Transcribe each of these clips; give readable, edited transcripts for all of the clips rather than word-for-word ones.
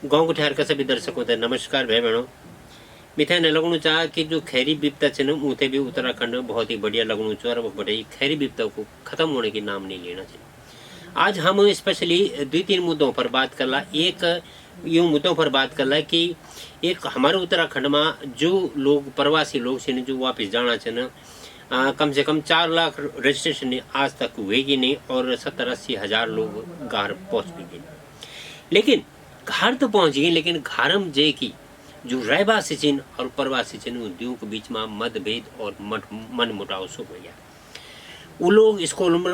गाँव गुठार का सभी दर्शकों से नमस्कार भाई बहनों। मिथे ने लगनु चाह कि जो खैरी विपता है उसे भी उत्तराखंड में बहुत ही बढ़िया लगनु चाह और बड़े खैरी विपता को खत्म होने की नाम नहीं लेना चाहिए। आज हम स्पेशली दो तीन मुद्दों पर बात कर ला। एक यूँ मुद्दों पर बात कर ला कि एक हमारे उत्तराखंड में जो लोग प्रवासी लोग से जो वापस जाना चाहिए कम से कम 4 लाख रजिस्ट्रेशन आज तक हुए ही नहीं और 70-80 हज़ार लोग घर पहुँच भी गए। लेकिन घर तो पहुंच गई, लेकिन घरम जे की जो रहवासी चिन्ह और प्रवासी चिन्ह उद्योग के बीच में मतभेद और मन मुटाव शुरू हो गया। वो लोग स्कूल में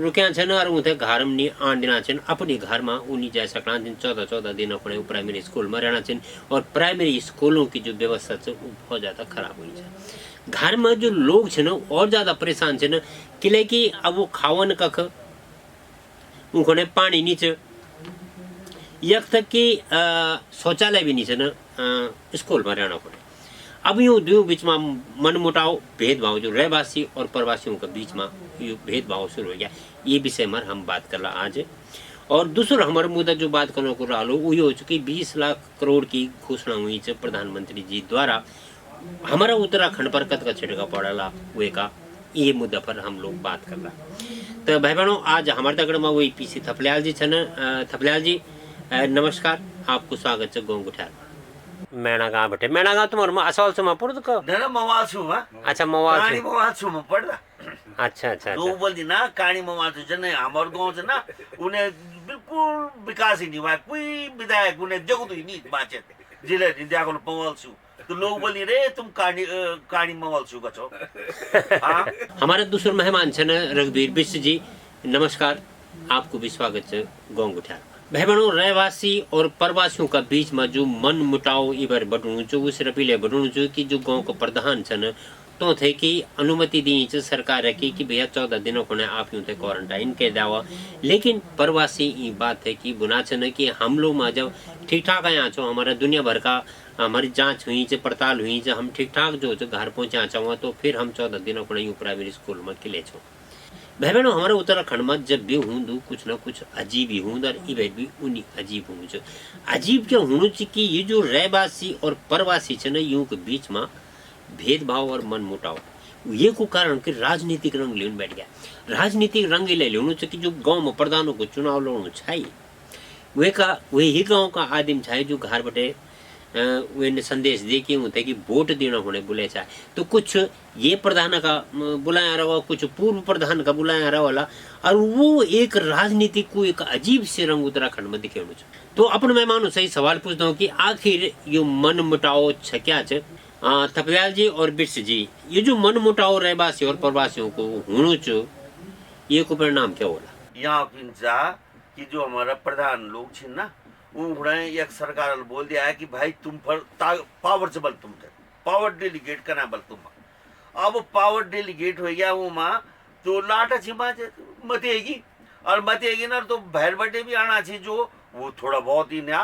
रुकिया छन और उन्हें घर में नहीं आन देना चाहिए। अपने घर में उन्हीं जा सकना 14-14 दिन अपने प्राइमरी स्कूल में रहना चाहिए और प्राइमरी स्कूलों की जो व्यवस्था है वो बहुत ज़्यादा खराब हुई है। घर में जो लोग छे और ज़्यादा परेशान छे किले कि अब वो खावन कख उन्होंने पानी नीचे यक तक कि शौचालय भी नहीं है स्कूल में रहना पड़े। अब यूँ दो बीच में मन मुटाव भेदभाव जो रहवासी और प्रवासियों के बीच में ये भेदभाव शुरू हो गया। ये विषय में हम बात कर ला आज। और दूसरा हमारा मुद्दा जो बात करने को रहा वो ये हो चुकी 20 लाख करोड़ की घोषणा हुई है प्रधानमंत्री जी द्वारा। हमारा उत्तराखंड पर कत का छिड़का पड़ा हुए का ये मुद्दा पर हम लोग बात कर रहा। तो भाई बहनों आज हमारे तगड़ में वही पीसी थपलियाल जी छन। थपलियाल जी नमस्कार, आपको स्वागत है गाँव गुठार। मैना गाँव बटे मैना गाँव तुम्हारे असल से पुर तो ना मवाल छु मा अच्छा मवाल काणी मवाल छु म पड्दा अच्छा अच्छा दो बोल्दी ना काणी मवाल छु जने हमर गाउँ छ ना उन्हें बिल्कुल विकास ही नहीं हुआ। कोई विधायक उन्हें जगत ही नहीं बाचे जिले दियाको मवाल छु तो लोग बोली रे तुम काणी मवाल छु का छो। हां हमारे दूसरे मेहमान छन रघुवीर बिष्ट जी, नमस्कार, आपको भी स्वागत है गाँव गुठार। भाई बहनों रहवासी और प्रवासियों का बीच में जो मन मुटाव इबर बढ़नु जो उस रपीले बढ़नु जो कि जो गांव को प्रधान छन तो थे कि अनुमति दी सरकार की कि भैया 14 दिनों को आप यूँ थे क्वारंटाइन के दावा। लेकिन प्रवासी ये बात है कि बुना छन कि हम लोग में जब ठीक ठाक आया छो हमारा दुनिया भर का हमारी जांच हुई पड़ताल हुई हम ठीक ठाक जो घर पहुँचा चाहो तो फिर हम 14 दिनों को यूँ प्राइमरी स्कूल में खिले छो। भाई बहनों हमारे उत्तराखंड में जब भी हूँ कुछ ना कुछ अजीब ही हूँ और इवेट भी उन्हीं अजीब हूँ जो अजीब क्या हूँ कि ये जो रहवासी और प्रवासी छे यूं के बीच में भेदभाव और मन मुटाव ये को कारण कि राजनीतिक रंग लेन बैठ गया। राजनीतिक रंग ले लेनु कि जो गांव में प्रधानों को चुनाव लड़नु छाई वही गांव का आदिम छाई जो घर बटे वे संदेश दे कि होते कि वोट देना होने बुले चाहे तो कुछ ये प्रधान का बुलाया रहा कुछ पूर्व प्रधान का बुलाया रहा वाला और वो एक राजनीति को एक अजीब से रंग उत्तराखंड में दिखे। तो अपन मैं मानो सही सवाल पूछता हूँ कि आखिर ये मन मुटाव क्या थपलियाल जी और बिष्ट जी ये जो मन मुटाव रहवासी और प्रवासियों को होनो ये को परिणाम क्या होला? यहाँ पिंचा कि जो हमारा प्रधान लोग छे ना उन्हें एक सरकार बोल दिया है कि भाई तुम पर पावर से बल तुम थे पावर डेलीगेट करना बल तुम। अब पावर डेलीगेट हो गया वो माँ तो लाटा छिपा मतेगी और मतेगी ना तो भैर बटे भी आना चाहिए जो वो थोड़ा बहुत ही नया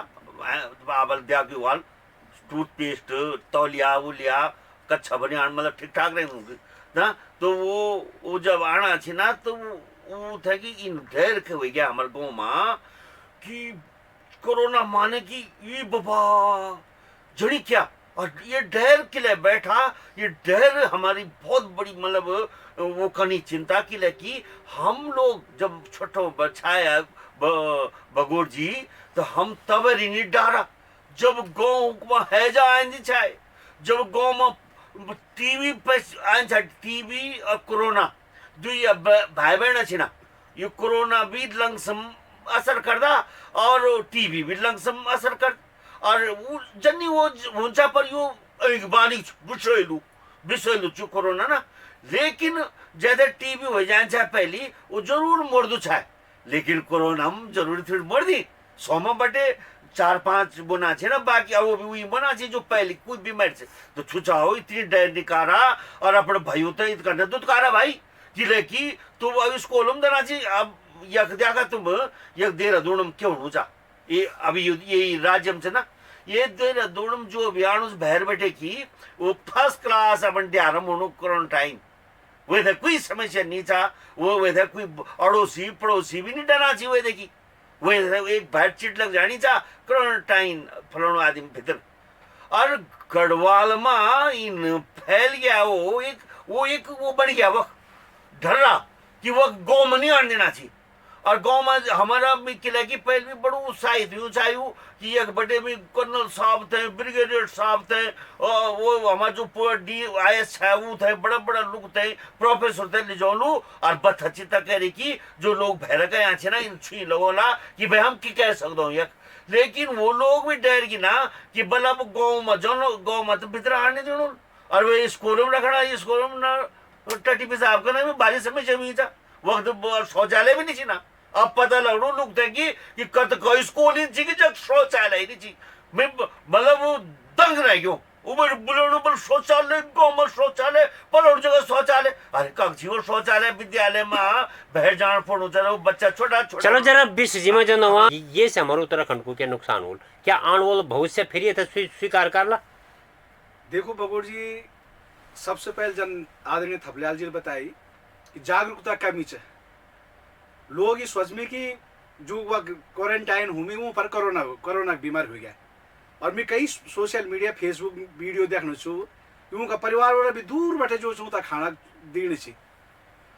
बाबल दिया की वाल टूथपेस्ट तौलिया उलिया कच्छा बने आन मतलब ठीक ठाक रहे ना तो वो जब आना चाहिए ना तो वो था कि इन ढेर हो गया हमारे गाँव में कि कोरोना माने की ये बाबा जड़ी क्या और ये डर के लिए बैठा। ये डर हमारी बहुत बड़ी मतलब वो कनी चिंता के लिए कि हम लोग जब छोटो बछाया बगोर जी तो हम तब नहीं डारा जब गाँव में है जा आंदी छाए जब गाँव में टीवी पे आंदा टीवी और कोरोना दो भाई बहन छे ना ये कोरोना भी लंग असर करदा और टीवी भी लंग असर कर और जन्नी वो हुंचा पर यो बानी बिसोइलू चु कोरोना ना। लेकिन ज्यादा टीवी हो जाए पहली वो जरूर मर्दू छाए लेकिन कोरोना में जरूर थोड़ी मर्दी 100 में बटे 4-5 बना छे ना बाकी वो भी वही बना छे जो पहली कोई बीमारी से तो छुचा हो इतनी डर निकारा और अपने भाई होता है इतना दुदकारा भाई कि तो अब स्कूल में देना चाहिए। अब यक देखा तुम यक देहरादून में क्यों जा ये अभी ये राज्य में ना ये देहरादून में जो अभियान उस बहर बैठे की वो फर्स्ट क्लास अपन ड्यारम होनो क्वारंटाइन वे कोई समस्या नहीं था वो वे कोई अड़ोसी पड़ोसी भी नहीं डरना चाहिए वे देखी वही एक बाहर चिट लग जानी चा क्वारंटाइन फलाणो आदमी भीतर और गढ़वाल में इन फैल गया वो बन गया वो ढर्रा कि वो गाँव में नहीं आने देना चाहिए। और गाँव में हमारा भी किला की पहले भी बड़ो उत्साहित हुई कि एक बड़े में कर्नल साहब थे, ब्रिगेडियर साहब थे, और वो हमारे जो DIS है वो थे, बड़ा बड़ा लोग थे, प्रोफेसर थे लिजोलू और बथचिता कह रही कि जो लोग भैर गए यहाँ ना इन छुई लोगों ला कि भाई हम की कह सकते हो यक। लेकिन वो लोग भी डर की ना कि बला गाँव में जो गाँव में तो भीतर आने दो और वे स्कूलों में रखना स्कूलों में ना टटी पेशाब करना में बारिश में जमी था वक्त शौचालय भी नहीं ना। अब पता लगो लोग थे कि कत कोई स्कूल ही थी कि जब शौचालय नहीं थी मैं मतलब वो दंग रह गयो ऊपर बुलेट पर शौचालय गाँव में शौचालय पर और जगह शौचालय अरे कक्षी वो शौचालय विद्यालय में बहर जान फोड़ो चलो बच्चा छोटा छोटा। चलो जरा बीस जी में जो ये से हमारे उत्तराखंड को क्या नुकसान हो क्या आने वाला भविष्य फिर ये स्वीकार कर ला। देखो बगोर जी सबसे पहले जन आदरणीय थपलियाल जी ने बताई कि जागरूकता कमी है लोग ये सोच में कि जो वह क्वारंटाइन हुई वो पर कोरोना बीमार हो गया और मैं कई सोशल मीडिया फेसबुक वीडियो देखना छू उनका परिवार वाला भी दूर बैठे जो छू खाना देने छी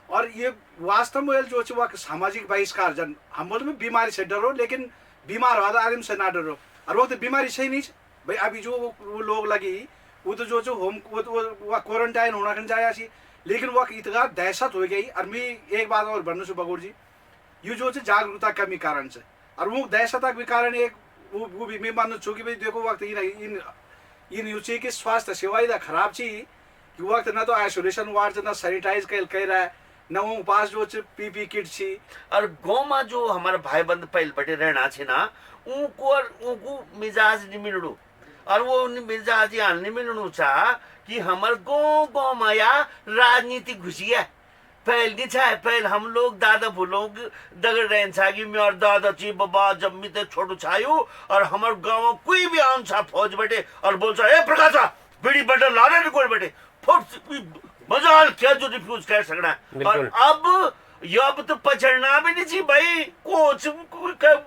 और ये वास्तव में जो वह सामाजिक बहिष्कार जन हम बोलते में बीमारी से डरो लेकिन बीमार वाला आदमी से ना डरो और वो तो बीमारी सही नहीं भाई अभी जो वो लोग लगी वो तो जो होम वो क्वारंटाइन होना कन जाया छी लेकिन वह इतना दहशत हो गई और मैं एक बात और बनू छू बगोर जी ये जो जागरूकता कमी कारण से और वो दहशत भी कारण एक वो भी मैं मानू छू कि भाई देखो वक्त इन यू कि स्वास्थ्य सेवा इतना खराब छी कि वक्त ना तो आइसोलेशन वार्ड ना सैनिटाइज कर रहा है न वो पास जो PP किट छी और गाँव में जो हमारे भाई बंद पहले बटे रहना छे ना उनको मिजाज नहीं मिलू और वो मिजाज यहाँ नहीं मिलू चाह कि हमारे गाँव में या राजनीति घुसी है पहल नहीं था पहल हम लोग दादा भूलोग दगड़ रहे था कि मैं और दादा ची बाबा जब मी ते छोटू छायू और हमारे गाँव कोई भी आम छा फौज बैठे और बोल सा ए प्रकाशा बीड़ी बटर ला रहे कोई बैठे फुट मजाल क्या जो रिफ्यूज कर सकना है और अब तो पछड़ना भी नहीं चाहिए भाई कोच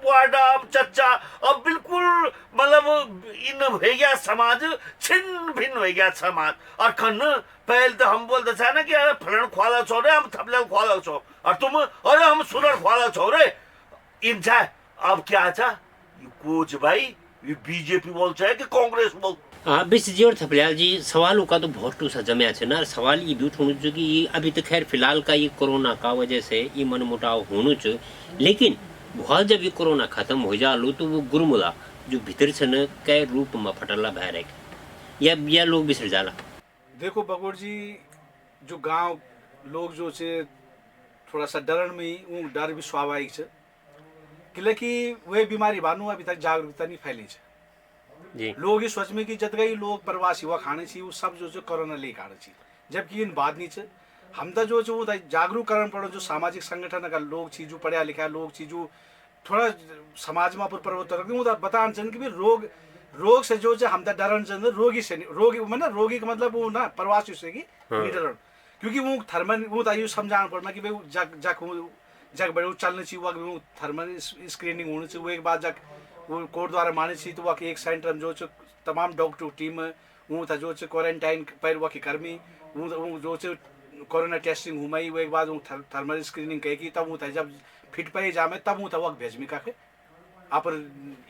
वाडा चच्चा अब बिल्कुल मतलब इन हो गया समाज छिन्न भिन्न हो गया समाज और खन पहले तो हम बोलते थे ना कि अरे फलन ख्वाला छो रे हम थपले ख्वाला छो और तुम अरे हम सुनर ख्वाला छो रे इन छा अब क्या था कोच भाई ये बीजेपी बोलता है कि कांग्रेस बोल। हाँ बिस जी और थपलियाल जी सवालों का तो बहुत टूसा जमया है ना सवाल ये भी उठू जो कि ये अभी तो खैर फिलहाल का ये कोरोना का वजह से ये मन मुटाव होना चाहिए लेकिन बहुत जब ये कोरोना खत्म हो जालो तो वो गुरमुला जो भीतर से न कै रूप में फटला बाहर है या लोग बिसर जाला। देखो बगोर जी जो गांव लोग जो छे थोड़ा सा डरण में वो डर भी स्वाभाविक है कि वह बीमारी बानू अभी तक जागरूकता नहीं फैली है जी लोग ये सोच में कि जत गई लोग प्रवासी हुआ खाने छी वो सब जो कोरोना ले खाने छी जबकि इन बात नहीं है हम तो जो वो जागरूक करना पड़ो जो सामाजिक संगठन का लोग छी जो पढ़ा लिखा लोग छी जो थोड़ा समाज में परिवर्तन रखते वो बताना चाहिए कि भाई रोग से जो हम तो डरन चाहिए रोगी से रोगी मतलब रोगी का मतलब वो ना प्रवासी से की डरन क्योंकि वो थर्मल वो तो समझाना पड़ना कि भाई जग बड़े चलने चाहिए वो थर्मल स्क्रीनिंग होनी चाहिए वो एक बात जग वो कोर्ट द्वारा माने छी तो वह एक सेंटर जो तमाम डॉक्टर टीम वो था जो क्वारंटाइन पर वह कर्मी वो जो कोरोना टेस्टिंग हुई वो एक बाद वो थर्मल स्क्रीनिंग कहेगी तब वो था जब फिट पे जामे तब वो था वह भेजमी का अपर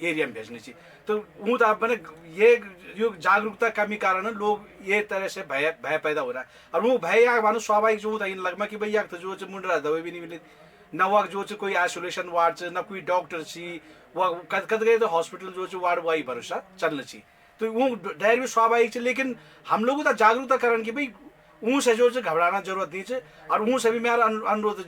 एरिया में भेजनी चाहिए तो वो तो मैंने ये जागरूकता कमी कारण लोग ये तरह से भय पैदा हो रहा है और वो भय या मानो स्वाभाविक जो था इन लगमा कि भैया जो मुंडरा दवाई भी नहीं मिली न वह जो कोई आइसोलेशन वार्ड न कोई डॉक्टर छी वह कद गए तो हॉस्पिटल जो वार्ड वही भरोसा चलना चाहिए तो वो डर भी स्वाभाविक है लेकिन हम लोगों का जागरूकता करण की भाई ऊँ से जो घबराना जरूरत नहीं है और ऊँ से भी मेरा अनुरोध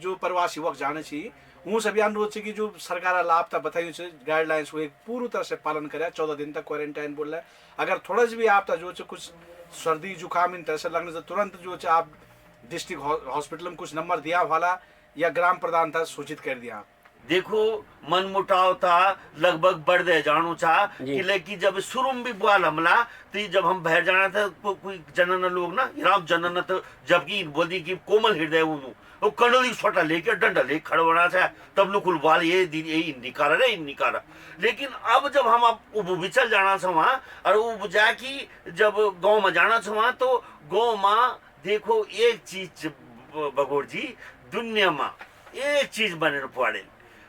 जो प्रवासी वक्त जाने चाहिए ऊँ से भी अनुरोध है कि जो सरकार लाभ था बताइए गाइडलाइंस वो एक पूरी तरह से पालन करे 14 दिन तक क्वारंटाइन बोल रहा है अगर थोड़ा सा भी आप जो कुछ सर्दी जुकाम इन तरह से लगने से तुरंत जो आप डिस्ट्रिक्ट हॉस्पिटल में कुछ नंबर दिया वाला या ग्राम प्रधान था सूचित कर दिया देखो मन मुटाव था लगभग बढ़ दे जानो चाह जी। कि लेकिन जब शुरू में भी बुआ हमला तो जब हम बाहर जाना था कोई जनन लोग ना राम जनन तो जबकि बोलती कि कोमल हृदय उनु वो कंडोली छोटा लेके डंडा लेके खड़ा होना चाहे तब लोग कुलवाल ये निकाला रे निकाला लेकिन अब जब हम अब विचल जाना था वहाँ और वो जाकि जब गांव में जाना था वहाँ तो गांव में देखो एक चीज बगोर जी दुनिया में एक चीज बने पड़े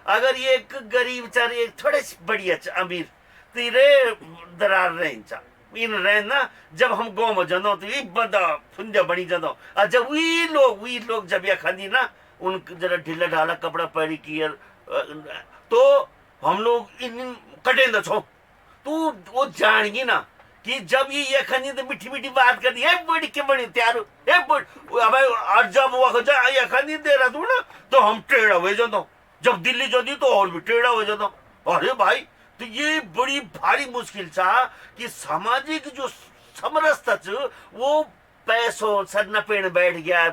अगर एक गरीब चार एक थोड़े बढ़िया अमीर तो रे दरार रहना इन रहना जब हम गांव में जाना तो ये बंदा फुंजा बनी जाता और जब वी लोग जब ये खानी ना उन जरा ढीला ढाला कपड़ा पहनी किया तो हम लोग इन कटेंदा छो तो वो जानेगी ना कि जब ये खानी तो मीठी मीठी बात करनी है बड़ी के बड़ी तैयार है अब आज जब वो ये खानी दे रहा तू ना तो हम टेढ़ा हो जाता जब दिल्ली जाती तो और भी टेढ़ा हो जाता अरे भाई तो ये बड़ी भारी मुश्किल था कि सामाजिक जो समरसता वो पैसों सदना पेड़ बैठ गया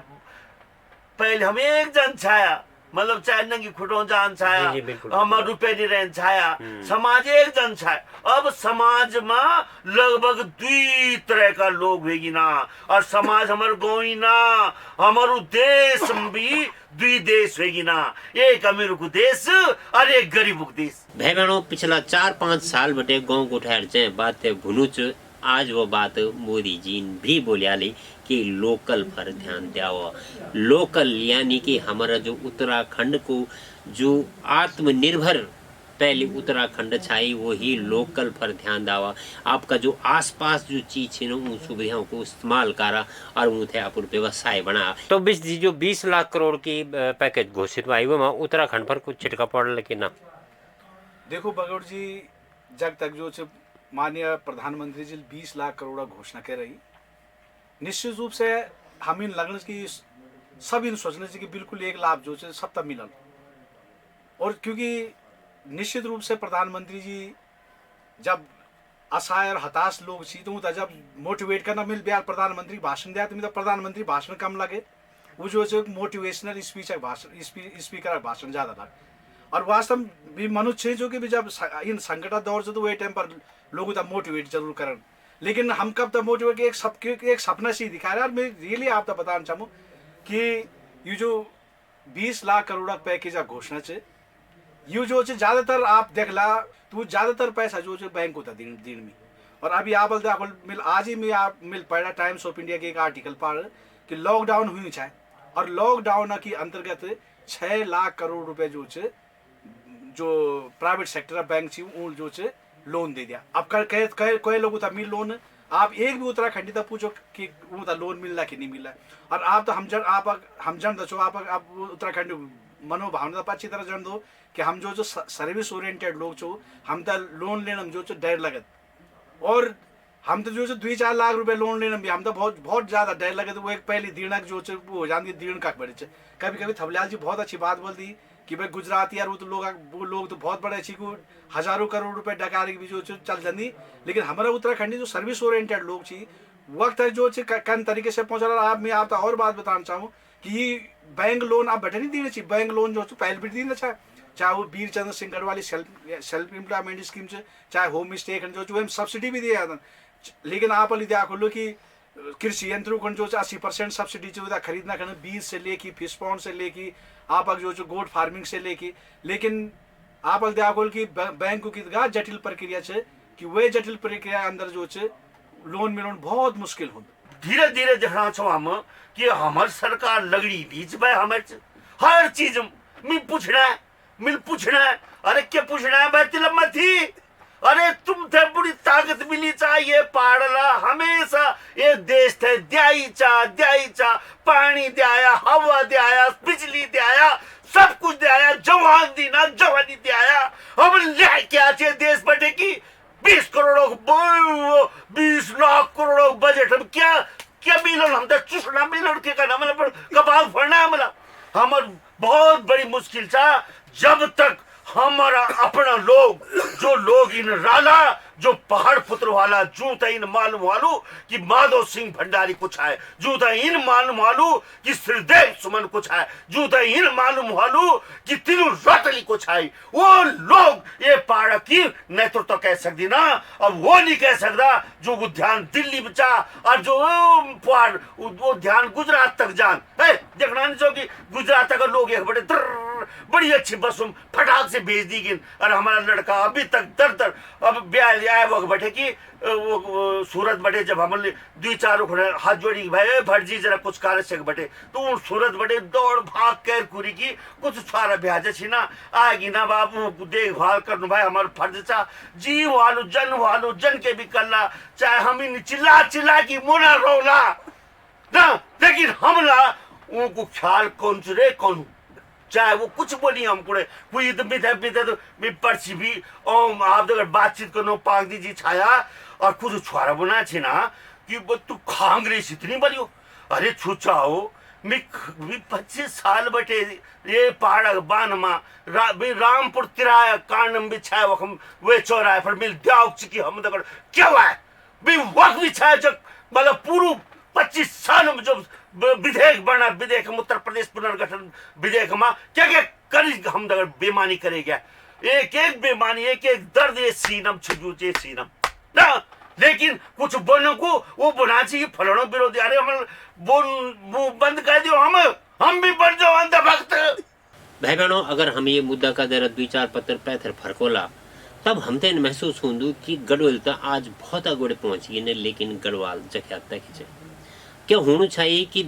पहले हम एक जन छाया मतलब चाहे नंगी खुटों जान छाया जी, बिल्कुल। हम रुपए नहीं रहन छाया समाज एक जन छाया अब समाज में लगभग दुई तरह का लोग होगी ना और समाज हमारे गोई ना हमारो देश में भी दुई देश होगी ना एक अमीर को देश और एक गरीब को देश भाई बहनों पिछला 4-5 साल बटे गाँव को ठहर चे बात भुनुच आज वो बात मोदी जी भी बोलियाली कि लोकल पर ध्यान दियाओ लोकल यानी कि हमारा जो उत्तराखंड को जो आत्मनिर्भर पहले उत्तराखंड छाई वो ही लोकल पर ध्यान दावा आपका जो आसपास जो चीज है ना उन सुविधाओं को इस्तेमाल करा और उन्हें अपन व्यवसाय बना तो जो 20 लाख करोड़ की पैकेज घोषित हुआ वो उत्तराखंड पर कुछ छिटका पड़ लेकिन ना देखो बगौर जी जब तक जो माननीय प्रधानमंत्री जी 20 लाख करोड़ घोषणा कर रही निश्चित रूप से हम इन लगन की सब इन सोचने से कि बिल्कुल एक लाभ जो है सब तब मिलन और क्योंकि निश्चित रूप से प्रधानमंत्री जी जब असहाय और हताश लोग छी तो जब मोटिवेट करना मिल बिहार प्रधानमंत्री भाषण दिया तो प्रधानमंत्री भाषण कम लगे वो जो मोटिवेशनल स्पीच भाषण स्पीकर भाषण ज़्यादा लगे और वास्तव भी मनुष्य जो कि जब इन संकट दौर से तो वही टाइम पर लोगों तक मोटिवेट जरूर करें लेकिन हम कब तक मोटिवेट एक सपना सी दिखा रहे हैं और मैं रियली आप तक बताना चाहूँ कि ये जो 20 लाख करोड़ पैकेज घोषणा है ये जो ज़्यादातर आप देख ला तो ज़्यादातर पैसा जो बैंक होता दिन में और अभी आप मिल आज ही में आप मिल पड़ा टाइम्स ऑफ इंडिया के एक आर्टिकल पढ़ कि लॉकडाउन हुई चाहे और लॉकडाउन के अंतर्गत 6 लाख करोड़ रुपए जो प्राइवेट सेक्टर बैंक जो लोन दे दिया अब कई लोगों तक मिल लोन आप एक भी उत्तराखंडी तक पूछो कि वो लोन मिल रहा कि नहीं मिल रहा और आप तो हम जन दो आप उत्तराखंड मनोभावना तो अच्छी तरह जन दो कि हम जो सर्विस ओरिएंटेड लोग छो हम तो लोन लेना जो डर लगत और हम तो जो 2-4 लाख रुपए लोन लेना भी हम तो बहुत ज़्यादा डर लगे तो वो एक पहली दीणक जो वो हो जाती दीण का बड़े कभी थवलियाल जी बहुत अच्छी बात बोलती कि भाई गुजराती यार वो लोग तो बहुत बड़े अच्छी को हजारों करोड़ रुपए डकार की भी जो चल जाती लेकिन हमारा उत्तराखंडी जो सर्विस ओरिएंटेड लोग छी वक्त जो कन तरीके से पहुँचा रहा आप तो और बात बताना चाहूँ कि बैंक लोन आप बैठे नहीं देने चाहिए बैंक लोन जो पहले भी देना चाहे वो Veer Chandra Singh Garhwali self employment scheme से चाहे होम स्टे जो सब्सिडी भी दिया जाता लेकिन आप देखा खोलो कि कृषि यंत्रों को जो 80% सब्सिडी जो खरीदना करना बीज से लेके फिश पॉन्ड से लेके आप जो गोट फार्मिंग से लेके लेकिन आप देखा खोल कि बैंक की जटिल प्रक्रिया है कि वह जटिल प्रक्रिया अंदर जो लोन मिलोन बहुत मुश्किल हो धीरे धीरे देखना छो हम कि हमार सरकार लगड़ी बीच में हमारे हर चीज मिल पूछना है अरे क्या पूछना है भाई तिलम्मा थी अरे तुम थे बड़ी ताकत मिली चाहिए पाड़ला हमेशा ये देश थे द्याई पानी द्याया हवा द्याया बिजली द्याया सब कुछ द्याया जवानी द्याया हम ले क्या चाहिए देश बटे की 20 करोड़ 20 लाख करोड़ बजट हम क्या मिलन हम तो चुसना मिलन के करना मतलब कपाल फड़ना है मतलब हमार बहुत बड़ी मुश्किल था जब तक हमारा अपना लोग जो लोग इन राला जो पहाड़ पुत्र वाला जूता इन मालूम वालू कि माधव सिंह भंडारी कुछ है, जूता इन मालूम वालू कि श्रीदेव सुमन कुछ है, जूता इन मालूम वालू कि तिलु रतली कुछ है। वो लोग ये पहाड़ की नेतृत्व तो कह सकती ना, अब वो नहीं कह सकता जो उद्यान दिल्ली बचा और जो पहाड़ वो ध्यान गुजरात तक जान है। देखना नहीं चाहिए गुजरात तक लोग एक बड़े बड़ी अच्छी बस फटाक से भेज दी गई और हमारा लड़का अभी तक दर दर अब ब्याह आया वो बैठे कि वो सूरत बैठे जब हमने दो चार हाथ जोड़ी भाई भटजी जरा कुछ कार्य से बैठे तो वो सूरत बैठे दौड़ भाग कर कुरी की कुछ छुआरा ब्याह छी ना आएगी ना बाबू देखभाल कर भाई हमारा फर्ज था जी वालू जन के भी करना चाहे हम इन चिल्ला चिल्ला की मुना रोला ना, लेकिन हमला उनको ख्याल कौन रे कौन चाहे वो कुछ बोली हम कोई तो मैं पर्ची भी ओम आप अगर बातचीत करनो पाक दी जी छाया और कुछ छुआरा बना छे ना कि तू कांग्रेस इतनी बड़ी हो। अरे छुचाओ मैं 25 साल बटे ये पहाड़ बान मा रामपुर तिराया कांडम बिछाया वखम वे चौराहे पर मिल द्याव की हम दगड़ क्या हुआ है भी वक्त बिछाया जब मतलब पूर्व 25 साल में जब विधेयक बना विधेयक उत्तर प्रदेश पुनर्गठन विधेयक में क्या क्या करी हम दगड़ बेमानी करेगा एक एक बेमानी एक एक दर्द ये सीनम छिजूचे सीनम ना, लेकिन कुछ बोलने को वो बना चाहिए फलाना विरोधी अरे हम वो बंद कर दियो हम भी बन जाओ अंधभक्त। भाई बहनों अगर हम ये मुद्दा का जरा 2-4 पत्र पैथर फरकोला तब हम तेन महसूस होंदू कि गढ़वाल तो आज बहुत आगे पहुंच गई ने, लेकिन गढ़वाल जख्या तक क्या होना चाहिए कि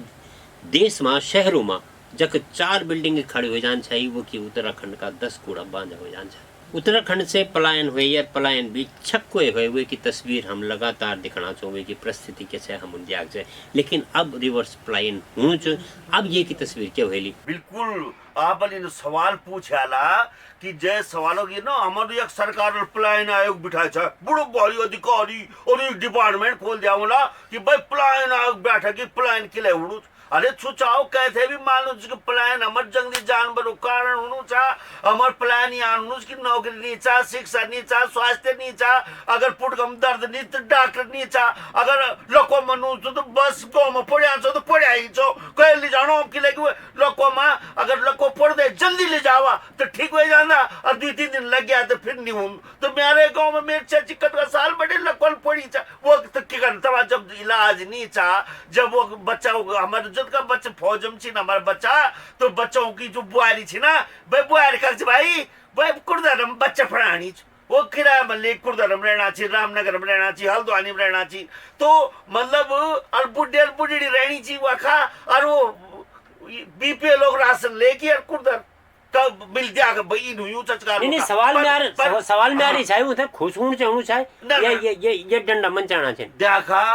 देश में शहरों में जब 4 बिल्डिंग खड़ी हो जान चाहिए वो कि उत्तराखंड का 10 कूड़ा बांधा हो जान चाहिए। उत्तराखंड से पलायन हुए या पलायन भी छक्के हुए की तस्वीर हम लगातार दिखाना चाहोगे कि परिस्थिति कैसे हम त्याग जाए, लेकिन अब रिवर्स पलायन होना चाहिए। अब ये की तस्वीर क्या हुई बिल्कुल आप सवाल पूछाला कि जय सवालों की ना हमारे एक सरकार पलायन आयोग बिठाए छे बड़ो भारी अधिकारी और एक डिपार्टमेंट खोल दिया बोला कि भाई पलायन आयोग बैठा कि पलायन के लिए उड़ू। अरे छुचाओ कहते भी मालूम कि पलायन हमारे जंगली जानवरों कारण होना चाह हमारे पलायन यहाँ की नौकरी नहीं चाह शिक्षा नहीं चाह स्वास्थ्य नहीं चाह अगर पुटकम दर्द नहीं तो डॉक्टर नहीं चाह अगर लोको मनु तो बस गाँव में पढ़िया तो पढ़िया ही छो कह ले जानो कि लेकिन लोको में अगर लोको पढ़ दे जल्दी ले जावा तो ठीक हो जाना और 2-3 दिन लग गया तो फिर नहीं हूँ तो मेरे गाँव में मेरे चाची का साल बड़े लोको पढ़ी चाह वो तो क्या करता जब इलाज नहीं चाह जब वो बच्चा हमारे का बच्चा फौजम छी ना हमारा बच्चा तो बच्चों की जो बुआरी छी ना भाई बुआरी का भाई कुर्दारम बच्चा पढ़ानी वो किराया मल्ले कुर्दारम रहना चाहिए रामनगर में रहना चाहिए हल्द्वानी में रहना चाहिए तो मतलब और बुढ़ी रहनी चाहिए वखा और वो बीपीएल लोग राशन लेके और कुर्दार कब मिल दिया भाई यूं चचकार नहीं सवाल में आ रही चाहिए उधर खुश होना चाहिए ये डंडा मन चाहना चाहिए देखा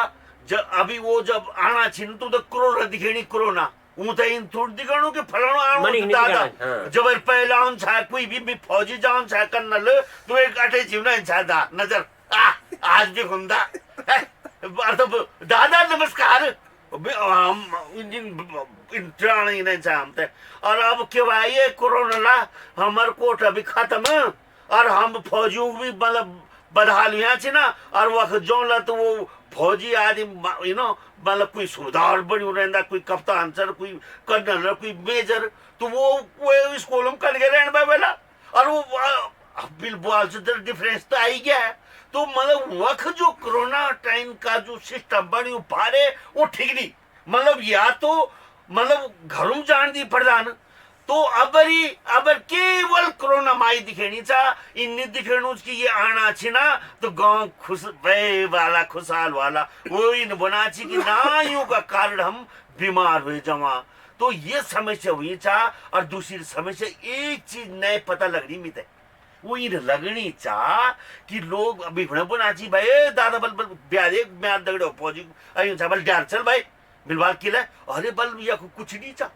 जब अभी वो जब आना छिन तो कोरोना दिखेनी कोरोना ऊ तो इन थोड़ी दिखाणो के फलाना आनो दादा जब पहला उन छा कोई भी फौजी जान छा कर्नल तो एक अटे जीवना छा दा नजर आज भी हुंदा तो दादा नमस्कार हम इन त्राणी नहीं चाहते और अब क्या भाई ये कोरोना ला हमार कोट अभी खत्म और हम फौजियों भी मतलब बदहाल हुआ छी ना और वक्त जो ला तो वो फौजी आदि मतलब कोई सुधार बनी रहता कोई कप्तान सर कोई कर्नल कोई मेजर तो वो स्कूल में कर रहने वाला और वो बिल बॉल से डिफरेंस तो आई गया है तो मतलब वक्त जो कोरोना टाइम का जो सिस्टम बनी भारे वो ठीक नहीं मतलब या तो मतलब घरों में जान दी प्रधान तो अबर केवल कोरोना माई दिखेनी चा इन्नी दिखेणु कि ये आना छी ना तो गांव खुश भय वाला खुशहाल वाला वो इन बना छी कि नाइयों का कारण हम बीमार हुए जमा तो ये समस्या हुई चा और दूसरी समस्या एक चीज नए पता लगनी मिते वो इन लगनी चा कि लोग अभी बना छी भाई दादा बल ब्यारे म्यार दगड़ो फौजी अयो चा बल डार चल भाई बिलवाल किला अरे बल या कुछ नहीं चा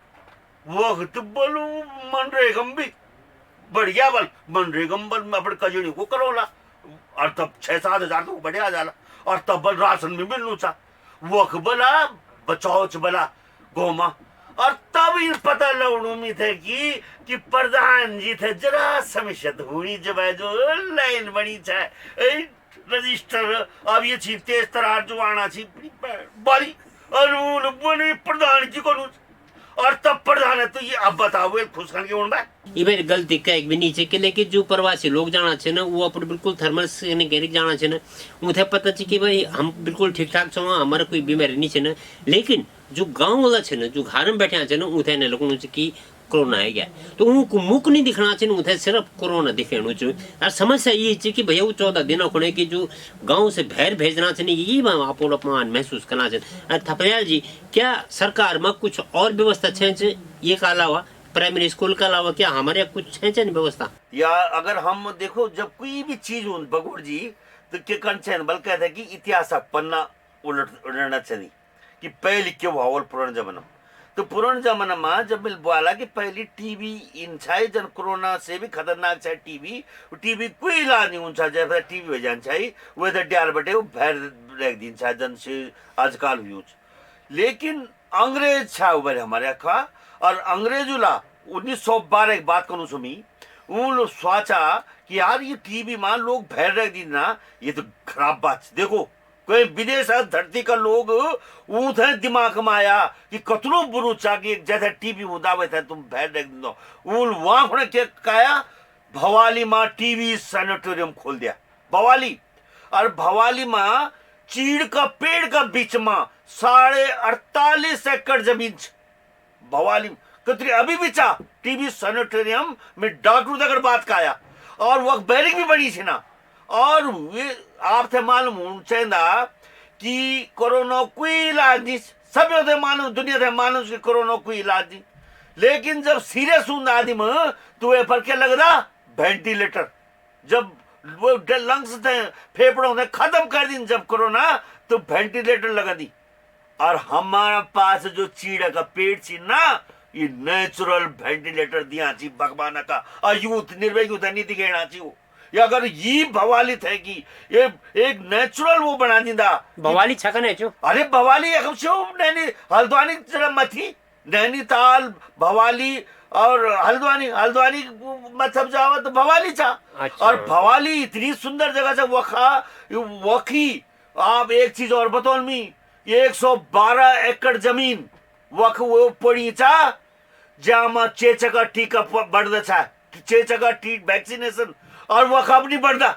वक्त बल मनरेगम भी बढ़िया बल मनरेगम बल में अपने कजड़ी को करोला और तब 6-7 हजार तो बढ़िया जाला और तब बल राशन भी मिलनु चा वक्त बला बचाओ च बला गोमा और तब इन पता लगणु में थे कि प्रधान जी थे जरा समस्या हुई जब है जो लाइन बनी चाहे रजिस्टर अब ये छी तेज तरार जो आना छी बड़ी और वो बने प्रधान जी को और तब प्रधान है तो ये अब बताओ खुश खान के उनबा ये बार गलती का एक भी नीचे के लेके जो प्रवासी लोग जाना छे ना वो अपन बिल्कुल थर्मल स्कैनिंग करके जाना छे ना उन्हें पता छे कि भाई हम बिल्कुल ठीक ठाक छो हमारा कोई बीमारी नहीं छे ना लेकिन जो गांव वाला छे ना जो घर में बैठे छे ना उन्हें ने लोगों ने कि कोरोना है गया तो उनको मुख नहीं दिखना चाहिए उन्हें सिर्फ कोरोना दिखेणु चाहिए और समस्या ये है कि भैया वो 14 दिन खुणे की जो गांव से बाहर भेजना चाहिए ये आप अपमान महसूस करना चाहिए और थपलियाल जी क्या सरकार में कुछ और व्यवस्था छे ये का अलावा प्राइमरी स्कूल के अलावा क्या हमारे यहाँ कुछ है व्यवस्था या अगर हम देखो जब कोई भी चीज हो बगोड़ जी तो के कंचन बल कहते हैं कि इतिहास पन्ना उलटना चाहिए कि पहले क्यों भावल पुराने जमाना तो पुराने जमाना में जब मिल बोला कि पहले टीबी इन छाई जन कोरोना से भी खतरनाक छाई टीबी कोई इलाज नहीं उनसा जैसे टीबी हो जान छाई वो तो डाल बटे वो भैर रख दिन छाई जन से आजकल यूज लेकिन अंग्रेज छा उबर हमारे अखा और अंग्रेजुला 1912 एक बात करूँ सुमी उन लोग सोचा कि यार ये टीबी में लोग भैर रख दिन ना ये तो खराब बात देखो कोई विदेश धरती का लोग उठे दिमाग में आया कि कतनो बुरु चाकी जैसे टीबी मुद्दा थे तुम भैर रख दो उन वहां खुणे क्या कहा भवाली में टीबी सैनिटोरियम खोल दिया भवाली और भवाली में चीड़ का पेड़ का बीच में 48.5 एकड़ जमीन भवाली कतरी अभी भी चा टीबी सैनिटोरियम में डॉक्टर अगर बात का आया और वह बैरिक भी बनी थी ना और वे आप थे मालूम चाहिए कि कोरोना कोई इलाज नहीं सब थे मालूम दुनिया थे मालूम कि कोरोना कोई इलाज नहीं लेकिन जब सीरियस हूं आदमी तो वे पर क्या लग रहा वेंटिलेटर जब वो लंग्स थे फेफड़ों ने खत्म कर दी जब कोरोना तो वेंटिलेटर लगा दी और हमारा पास जो चीड़ा का पेड़ थी ना ये नेचुरल वेंटिलेटर दिया ची भगवान का और यूथ निर्भय यूथ नहीं दिखेना चाहिए या अगर ये भवाली थे कि ये एक नेचुरल वो बना दिंदा भवाली छकने चो अरे भवाली एक नैनी हल्द्वानी जरा मथी नैनीताल भवाली और हल्द्वानी मतलब जाओ तो भवाली था अच्छा। और भवाली इतनी सुंदर जगह से वखी आप एक चीज और बतौल मी 112 एकड़ जमीन वख वो पड़ी चा जहाँ चेचक टीका बढ़ छा चेचक टी वैक्सीनेशन और वह कब नहीं बढ़ता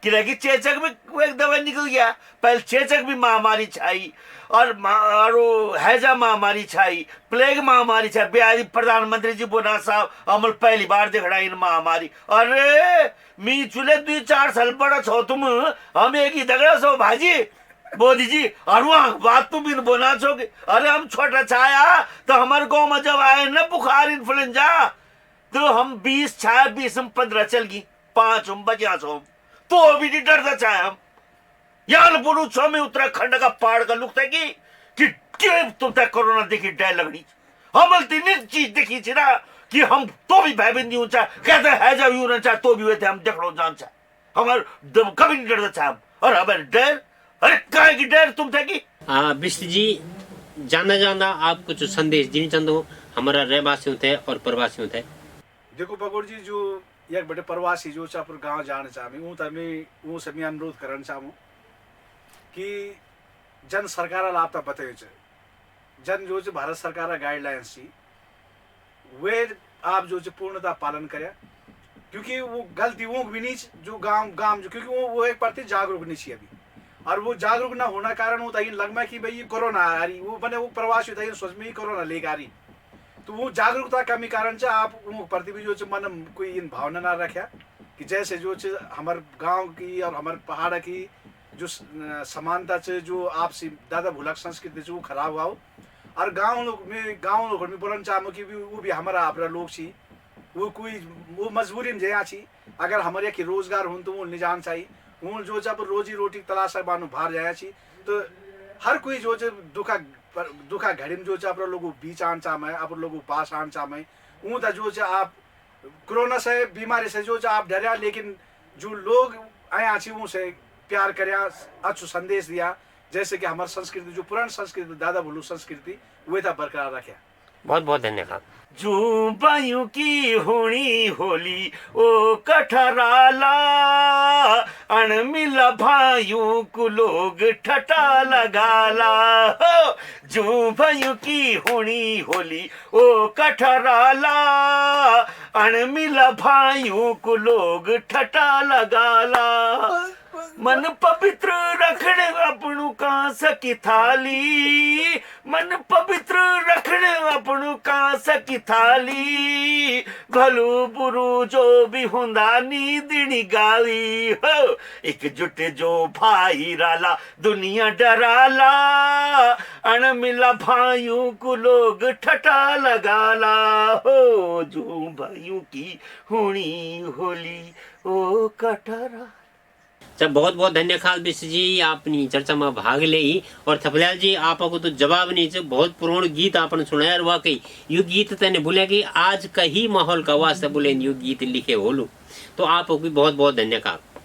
कि चेचक भी एक दवा निकल गया पहले चेचक भी महामारी छाई और हैजा महामारी छाई प्लेग महामारी छाई बिहारी प्रधानमंत्री जी बोना साहब अमल पहली बार देख रहा इन महामारी अरे मी चूल्हे 2-4 साल बड़ा छो तुम हम एक ही दगड़ा सो भाजी मोदी जी और वहाँ बात तुम इन बोना छोगे अरे हम छोटा छाया तो हमारे गाँव में जब आए न बुखार इन्फ्लुएंजा तो हम 20 छाया 20 हम 15 चल गई 5 हम बचा छो तो अभी नहीं डरता चाहे हम यार बोलू छो में उत्तराखंड का पहाड़ का लुक था कि तुम तक कोरोना देखी डर लगनी हम तीन चीज देखी थी ना कि हम तो भी भयभीत नहीं ऊंचा कहते है जब यूं चाहे तो भी हुए थे हम देख लो जान चाहे हमारे कभी नहीं डरता चाहे हम और हमारे डर अरे काहे की डर तुम थे कि बिष्ट जी जाना जाना आप कुछ संदेश देना चाहते हो हमारा रहवासियों थे और प्रवासियों थे देखो बगोड़ जी जो एक बड़े प्रवासी जो पर गांव जाना चाहे वो तमें से मैं अनुरोध करना चाहूँ कि जन सरकार आप बताइए जन जो भारत सरकार गाइडलाइंस थी वे आप जो पूर्णतः पालन करें क्योंकि वो गलती वो भी नहीं जो गांव जो क्योंकि वो एक प्रति जागरूक नहीं अभी और वो जागरूक ना होना कारण वो तक लगमा कि भाई ये कोरोना आ रही वो बने वो प्रवासी तक सोच में ही कोरोना लेकर आ रही तो वो जागरूकता कमी कारण से आप वो प्रति भी जो मन कोई इन भावना ना रखा कि जैसे जो हमारे गांव की और हमारे पहाड़ की जो समानता से जो आपसी दादा भूलक संस्कृति जो खराब हुआ हो और गांव लोग में बोलना चाहूँ कि वो भी हमारा अपना लोग छी वो कोई वो मजबूरी में जया छी अगर हमारे की रोजगार हो तो वो नहीं जान चाहिए वो जो जब रोजी रोटी तलाश बानु बाहर जाया छी तो हर कोई जो दुखा घड़ी में जो आप लोग बीच आन चाहे आप लोग पास आन चाहे वो जो आप कोरोना से बीमारी से जो आप डरिया लेकिन जो लोग आया छी वो से प्यार करया अच्छु संदेश दिया जैसे कि हमारी संस्कृति जो पुरानी संस्कृति दादा भूलू संस्कृति वे था बरकरार रखे बहुत बहुत धन्यवाद। जू बायू की होनी होली ओ कठराला अणमिला भाइयों को लोग ठटा लगाला हो। जू बायू की होनी होली ओ कठराला अणमिला भाइयों को लोग ठटा लगाला। मन पवित्र रखने अपनू कांस की थाली, मन पवित्र रखने अपनू कांस की थाली, भलू बुरू जो भी हुंदा नींदनी गाली हो। एकजुट जो भाई राला दुनिया डराला अणमिला भाइयों को लोग ठटा लगाला हो। जो भाइयों की होनी होली ओ कटरा। अच्छा, बहुत बहुत धन्यवाद विश्व जी, आपनी चर्चा में भाग ले। और थपलियाल जी आपको तो जवाब नहीं छे, बहुत पुराण गीत आपने सुनाया। वाकई यू गीत तने बोले कि आज का ही माहौल का वास्ते बोले यू गीत लिखे होलू, तो आपको भी बहुत बहुत धन्यवाद।